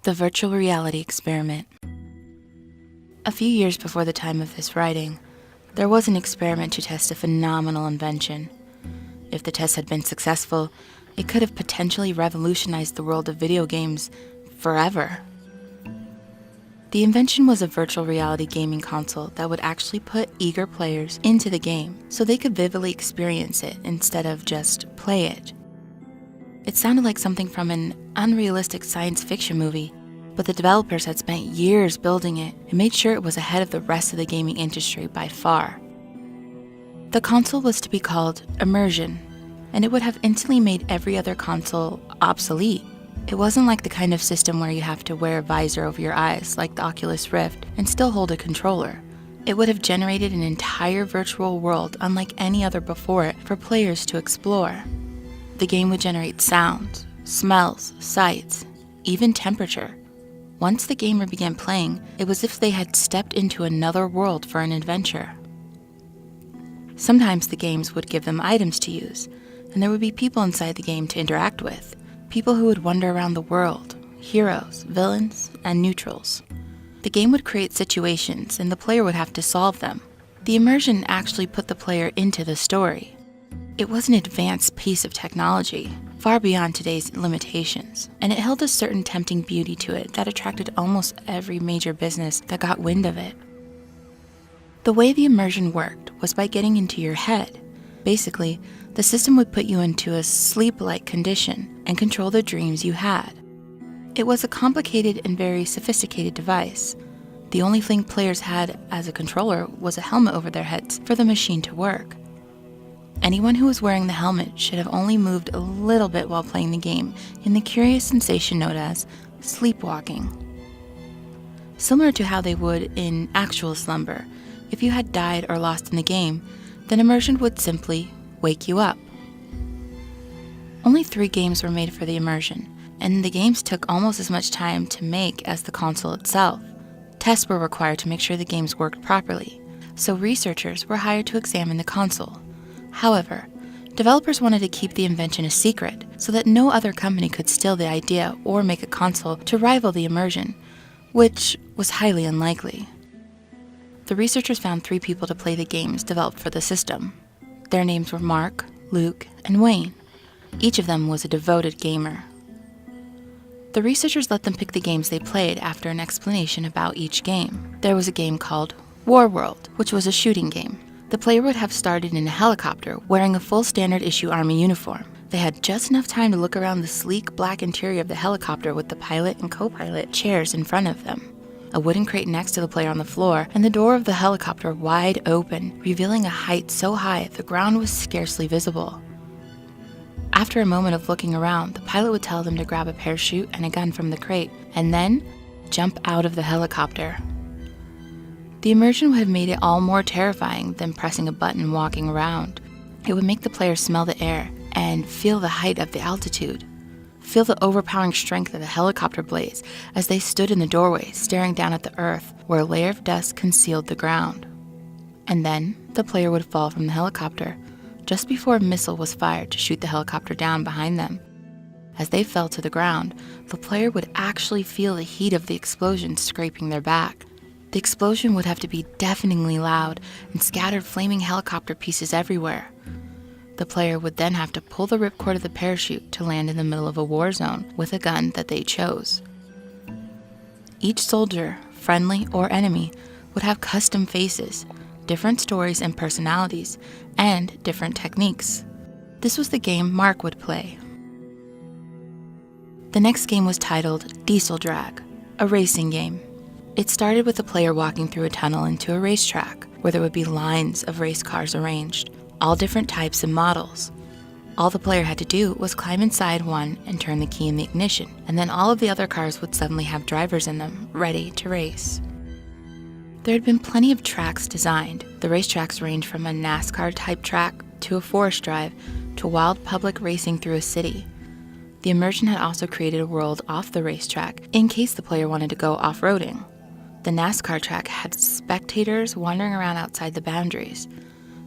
The virtual reality experiment. A few years before the time of this writing, there was an experiment to test a phenomenal invention. If the test had been successful, it could have potentially revolutionized the world of video games forever. The invention was a virtual reality gaming console that would actually put eager players into the game so they could vividly experience it instead of just play it. It sounded like something from an unrealistic science fiction movie, but the developers had spent years building it and made sure it was ahead of the rest of the gaming industry by far. The console was to be called Immersion, and it would have instantly made every other console obsolete. It wasn't like the kind of system where you have to wear a visor over your eyes like the Oculus Rift and still hold a controller. It would have generated an entire virtual world unlike any other before it for players to explore. The game would generate sounds, smells, sights, even temperature. Once the gamer began playing, it was as if they had stepped into another world for an adventure. Sometimes the games would give them items to use, and there would be people inside the game to interact with. People who would wander around the world, heroes, villains, and neutrals. The game would create situations, and the player would have to solve them. The immersion actually put the player into the story. It was an advanced piece of technology, far beyond today's limitations, and it held a certain tempting beauty to it that attracted almost every major business that got wind of it. The way the immersion worked was by getting into your head. Basically, the system would put you into a sleep-like condition and control the dreams you had. It was a complicated and very sophisticated device. The only thing players had as a controller was a helmet over their heads for the machine to work. Anyone who was wearing the helmet should have only moved a little bit while playing the game in the curious sensation known as sleepwalking. Similar to how they would in actual slumber, if you had died or lost in the game, then immersion would simply wake you up. Only 3 games were made for the immersion, and the games took almost as much time to make as the console itself. Tests were required to make sure the games worked properly, so researchers were hired to examine the console. However, developers wanted to keep the invention a secret so that no other company could steal the idea or make a console to rival the immersion, which was highly unlikely. The researchers found 3 people to play the games developed for the system. Their names were Mark, Luke, and Wayne. Each of them was a devoted gamer. The researchers let them pick the games they played after an explanation about each game. There was a game called War World, which was a shooting game. The player would have started in a helicopter wearing a full standard issue Army uniform. They had just enough time to look around the sleek black interior of the helicopter with the pilot and co-pilot chairs in front of them, a wooden crate next to the player on the floor, and the door of the helicopter wide open, revealing a height so high the ground was scarcely visible. After a moment of looking around, the pilot would tell them to grab a parachute and a gun from the crate, and then jump out of the helicopter. The immersion would have made it all more terrifying than pressing a button and walking around. It would make the player smell the air and feel the height of the altitude. Feel the overpowering strength of the helicopter blades as they stood in the doorway staring down at the earth where a layer of dust concealed the ground. And then the player would fall from the helicopter just before a missile was fired to shoot the helicopter down behind them. As they fell to the ground, the player would actually feel the heat of the explosion scraping their back. The explosion would have to be deafeningly loud and scattered flaming helicopter pieces everywhere. The player would then have to pull the ripcord of the parachute to land in the middle of a war zone with a gun that they chose. Each soldier, friendly or enemy, would have custom faces, different stories and personalities, and different techniques. This was the game Mark would play. The next game was titled Diesel Drag, a racing game. It started with the player walking through a tunnel into a racetrack where there would be lines of race cars arranged, all different types and models. All the player had to do was climb inside one and turn the key in the ignition, and then all of the other cars would suddenly have drivers in them, ready to race. There had been plenty of tracks designed. The racetracks range from a NASCAR-type track to a forest drive to wild public racing through a city. The immersion had also created a world off the racetrack in case the player wanted to go off-roading. The NASCAR track had spectators wandering around outside the boundaries.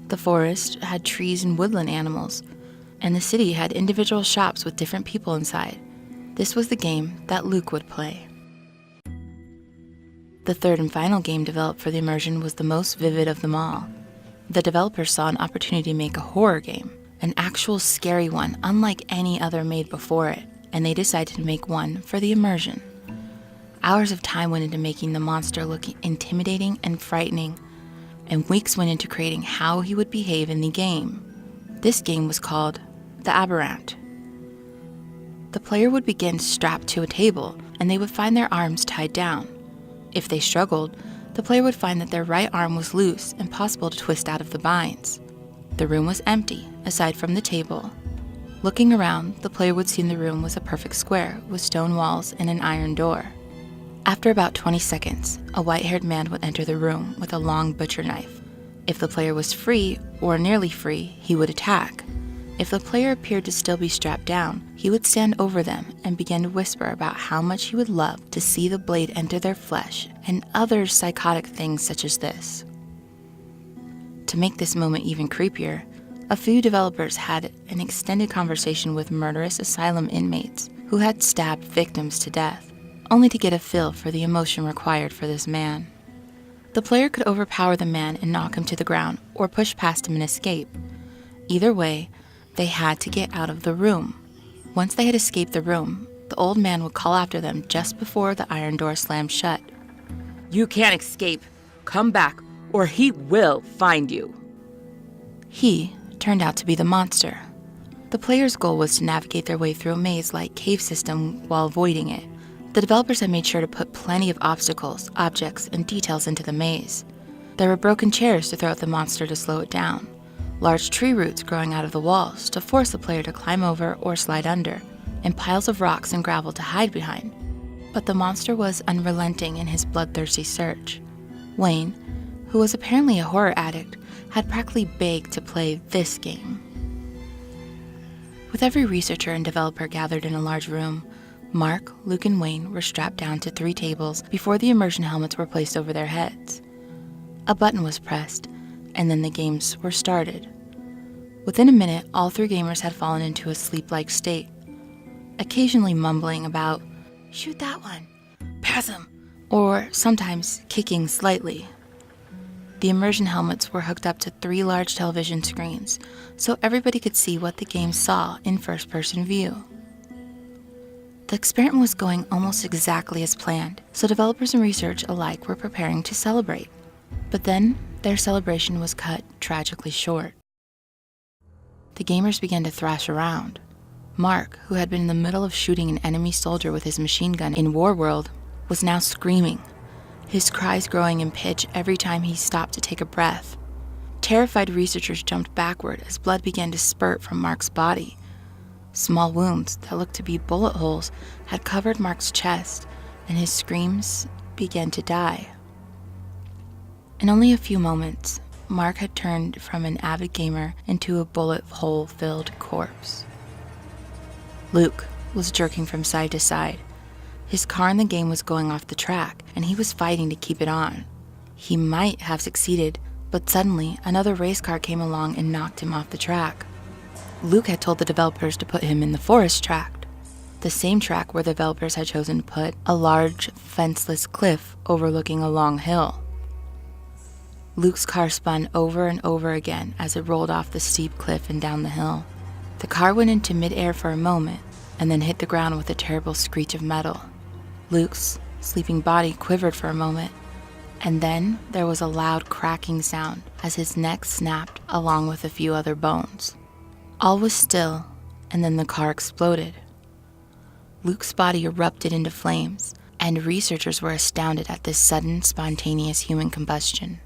The forest had trees and woodland animals, and the city had individual shops with different people inside. This was the game that Luke would play. The third and final game developed for the immersion was the most vivid of them all. The developers saw an opportunity to make a horror game, an actual scary one unlike any other made before it, and they decided to make one for the immersion. Hours of time went into making the monster look intimidating and frightening, and weeks went into creating how he would behave in the game. This game was called The Aberrant. The player would begin strapped to a table, and they would find their arms tied down. If they struggled, the player would find that their right arm was loose and possible to twist out of the binds. The room was empty, aside from the table. Looking around, the player would see the room was a perfect square with stone walls and an iron door. After about 20 seconds, a white-haired man would enter the room with a long butcher knife. If the player was free, or nearly free, he would attack. If the player appeared to still be strapped down, he would stand over them and begin to whisper about how much he would love to see the blade enter their flesh and other psychotic things such as this. To make this moment even creepier, a few developers had an extended conversation with murderous asylum inmates who had stabbed victims to death, only to get a feel for the emotion required for this man. The player could overpower the man and knock him to the ground, or push past him and escape. Either way, they had to get out of the room. Once they had escaped the room, the old man would call after them just before the iron door slammed shut. "You can't escape. Come back, or he will find you." He turned out to be the monster. The player's goal was to navigate their way through a maze-like cave system while avoiding it. The developers had made sure to put plenty of obstacles, objects, and details into the maze. There were broken chairs to throw at the monster to slow it down, large tree roots growing out of the walls to force the player to climb over or slide under, and piles of rocks and gravel to hide behind. But the monster was unrelenting in his bloodthirsty search. Wayne, who was apparently a horror addict, had practically begged to play this game. With every researcher and developer gathered in a large room, Mark, Luke, and Wayne were strapped down to 3 tables before the immersion helmets were placed over their heads. A button was pressed, and then the games were started. Within a minute, all 3 gamers had fallen into a sleep-like state, occasionally mumbling about, "Shoot that one, pass him," or sometimes kicking slightly. The immersion helmets were hooked up to 3 large television screens, so everybody could see what the game saw in first-person view. The experiment was going almost exactly as planned, so developers and research alike were preparing to celebrate. But then, their celebration was cut tragically short. The gamers began to thrash around. Mark, who had been in the middle of shooting an enemy soldier with his machine gun in Warworld, was now screaming, his cries growing in pitch every time he stopped to take a breath. Terrified researchers jumped backward as blood began to spurt from Mark's body. Small wounds that looked to be bullet holes had covered Mark's chest, and his screams began to die. In only a few moments, Mark had turned from an avid gamer into a bullet hole-filled corpse. Luke was jerking from side to side. His car in the game was going off the track, and he was fighting to keep it on. He might have succeeded, but suddenly another race car came along and knocked him off the track. Luke had told the developers to put him in the forest track, the same track where the developers had chosen to put a large, fenceless cliff overlooking a long hill. Luke's car spun over and over again as it rolled off the steep cliff and down the hill. The car went into midair for a moment and then hit the ground with a terrible screech of metal. Luke's sleeping body quivered for a moment, and then there was a loud cracking sound as his neck snapped along with a few other bones. All was still, and then the car exploded. Luke's body erupted into flames, and researchers were astounded at this sudden, spontaneous human combustion.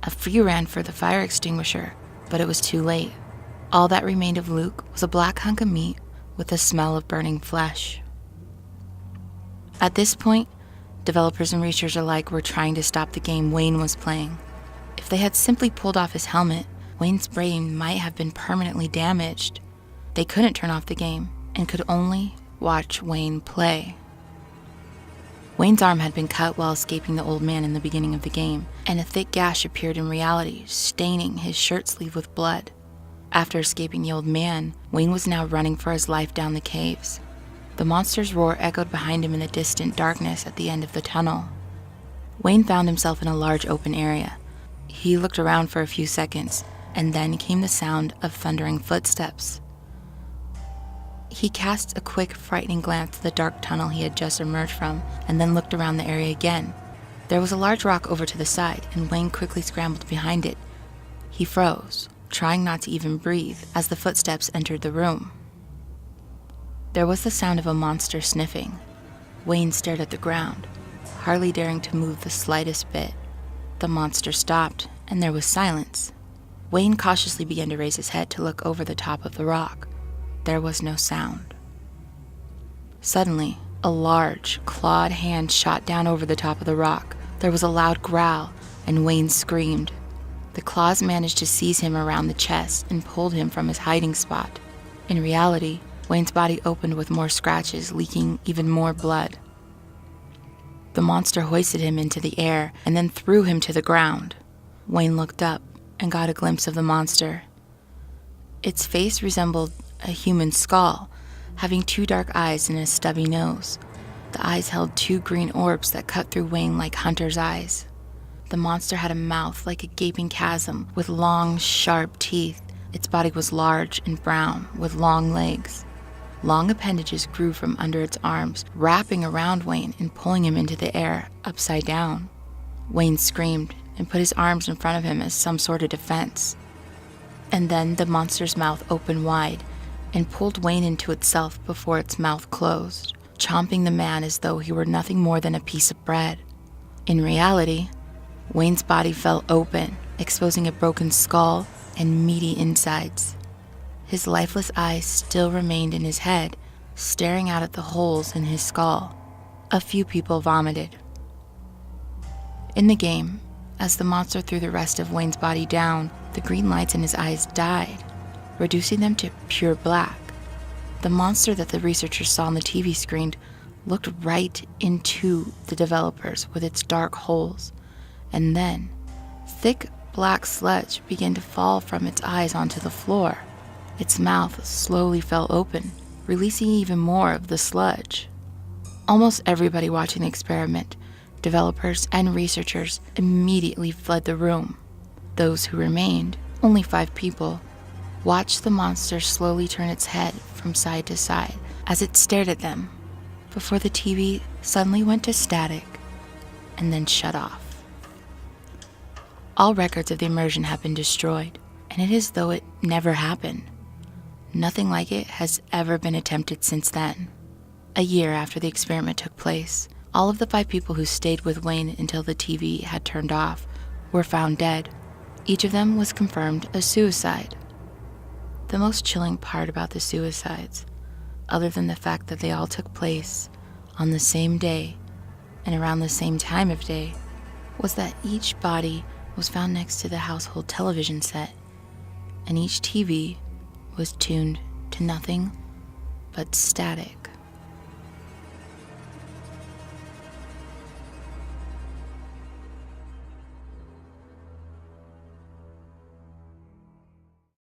A few ran for the fire extinguisher, but it was too late. All that remained of Luke was a black hunk of meat with the smell of burning flesh. At this point, developers and researchers alike were trying to stop the game Wayne was playing. If they had simply pulled off his helmet, Wayne's brain might have been permanently damaged. They couldn't turn off the game and could only watch Wayne play. Wayne's arm had been cut while escaping the old man in the beginning of the game, and a thick gash appeared in reality, staining his shirt sleeve with blood. After escaping the old man, Wayne was now running for his life down the caves. The monster's roar echoed behind him in the distant darkness at the end of the tunnel. Wayne found himself in a large open area. He looked around for a few seconds, and then came the sound of thundering footsteps. He cast a quick, frightening glance at the dark tunnel he had just emerged from, and then looked around the area again. There was a large rock over to the side, and Wayne quickly scrambled behind it. He froze, trying not to even breathe, as the footsteps entered the room. There was the sound of a monster sniffing. Wayne stared at the ground, hardly daring to move the slightest bit. The monster stopped, and there was silence. Wayne cautiously began to raise his head to look over the top of the rock. There was no sound. Suddenly, a large, clawed hand shot down over the top of the rock. There was a loud growl, and Wayne screamed. The claws managed to seize him around the chest and pulled him from his hiding spot. In reality, Wayne's body opened with more scratches, leaking even more blood. The monster hoisted him into the air and then threw him to the ground. Wayne looked up and got a glimpse of the monster. Its face resembled a human skull, having 2 dark eyes and a stubby nose. The eyes held 2 green orbs that cut through Wayne like hunter's eyes. The monster had a mouth like a gaping chasm with long, sharp teeth. Its body was large and brown, with long legs. Long appendages grew from under its arms, wrapping around Wayne and pulling him into the air, upside down. Wayne screamed and put his arms in front of him as some sort of defense. And then the monster's mouth opened wide and pulled Wayne into itself before its mouth closed, chomping the man as though he were nothing more than a piece of bread. In reality, Wayne's body fell open, exposing a broken skull and meaty insides. His lifeless eyes still remained in his head, staring out at the holes in his skull. A few people vomited. In the game, as the monster threw the rest of Wayne's body down, the green lights in his eyes died, reducing them to pure black. The monster that the researchers saw on the TV screen looked right into the developers with its dark holes, and then thick black sludge began to fall from its eyes onto the floor. Its mouth slowly fell open, releasing even more of the sludge. Almost everybody watching the experiment, developers and researchers, immediately fled the room. Those who remained, only 5 people, watched the monster slowly turn its head from side to side as it stared at them, before the TV suddenly went to static and then shut off. All records of the immersion have been destroyed, and it is as though it never happened. Nothing like it has ever been attempted since then. A year after the experiment took place, all of the 5 people who stayed with Wayne until the TV had turned off were found dead. Each of them was confirmed a suicide. The most chilling part about the suicides, other than the fact that they all took place on the same day and around the same time of day, was that each body was found next to the household television set, and each TV was tuned to nothing but static.